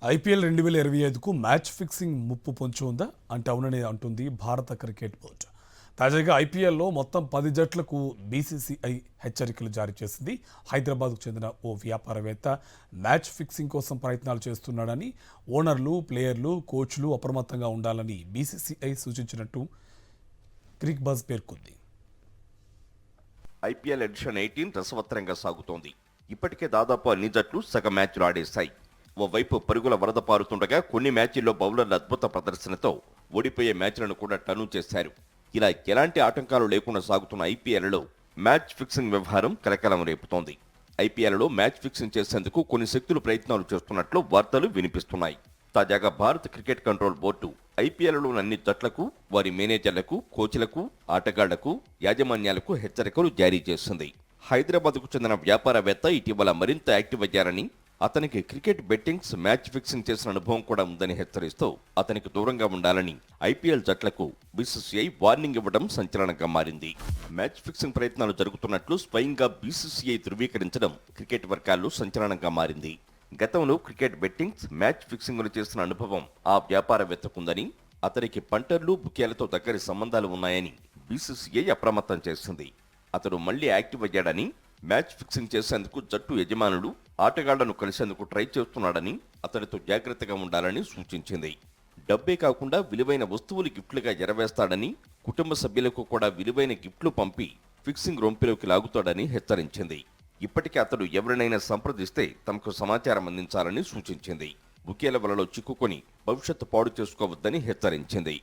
IPL 2025కు match fixing ముప్పు పొంచి ఉందా అంటే అవునని అంటుంది భారత క్రికెట్ బోర్డు. తాజాగా ఐపీఎల్లో మొత్తం 10 జట్లకు బీసీసీఐ హెచ్చరికలు జారీ చేసింది. హైదరాబాద్కు చెందిన ఓ వ్యాపారవేత్త మ్యాచ్ ఫిక్సింగ్ కోసం ప్రయత్నాలు చేస్తున్నాడని, ఓనర్లు, ప్లేయర్లు, కోచ్లు అప్రమత్తంగా ఉండాలని బీసీసీఐ సూచించినట్టు క్రిక్ బజ్ పేర్కొంది. ఐపీఎల్ ఎడిషన్ 18 రసవత్తరంగా సాగుతోంది. ఇప్పటికే దాదాపు అన్ని జట్లు సగం మ్యాచ్లు ఆడేశాయి. ఓవైపు పరుగుల వరద పారుతుండగా కొన్ని మ్యాచ్ల్లో బౌలర్ల అద్భుత ప్రదర్శనతో ఓడిపోయే మ్యాచ్లను కూడా టర్న్ చేశారు. ఇలా ఎలాంటి ఆటంకాలు లేకుండా సాగుతున్న ఐపీఎల్లో మ్యాచ్ ఫిక్సింగ్ వ్యవహారం కలకలం రేపుతోంది. ఐపీఎల్లో మ్యాచ్ ఫిక్సింగ్ చేసేందుకు కొన్ని శక్తులు ప్రయత్నాలు చేస్తున్నట్లు వార్తలు వినిపిస్తున్నాయి. తాజాగా భారత క్రికెట్ కంట్రోల్ బోర్డు ఐపీఎల్లోని అన్ని జట్లకు, వారి మేనేజర్లకు, కోచ్లకు, ఆటగాళ్లకు, యాజమాన్యాలకు హెచ్చరికలు జారీ చేసింది. హైదరాబాద్కు చెందిన వ్యాపారవేత్త ఇటీవల మరింత యాక్టివ్ అయ్యారని, అతనికి క్రికెట్ బెట్టింగ్స్, మ్యాచ్ ఫిక్సింగ్ చేసిన అనుభవం కూడా ఉందని హెచ్చరిస్తూ అతనికి దూరంగా ఉండాలని ఐపీఎల్ జట్లకు బీసీసీఐ వార్నింగ్ ఇవ్వడం సంచలనంగా మారింది. మ్యాచ్ ఫిక్సింగ్ ప్రయత్నాలు జరుగుతున్నట్లు స్వయంగా బీసీసీఐ ధృవీకరించడం క్రికెట్ వర్గాల్లో సంచలనంగా మారింది. గతంలో క్రికెట్ బెట్టింగ్స్, మ్యాచ్ ఫిక్సింగ్లు చేసిన అనుభవం ఆ వ్యాపారవేత్తకుందని, అతనికి పంటర్లు, బుకేలతో దగ్గరి సంబంధాలు ఉన్నాయని బీసీసీఐ అప్రమత్తం చేసింది. అతడు మళ్లీ యాక్టివ్ అయ్యాడని, మ్యాచ్ ఫిక్సింగ్ చేసేందుకు జట్టు యజమానులు ఆటగాళ్లను కలిసేందుకు ట్రై చేస్తున్నాడని, అతడితో జాగ్రత్తగా ఉండాలని సూచించింది. డబ్బే కాకుండా విలువైన వస్తువులు గిఫ్ట్లుగా ఎరవేస్తాడని, కుటుంబ సభ్యులకు కూడా విలువైన గిఫ్ట్లు పంపి ఫిక్సింగ్ రొంపిలోకి లాగుతాడని హెచ్చరించింది. ఇప్పటికే అతడు ఎవరినైనా సంప్రదిస్తే తమకు సమాచారం అందించాలని సూచించింది. బుకేల వలలో చిక్కుకొని భవిష్యత్తు పాడు చేసుకోవద్దని హెచ్చరించింది.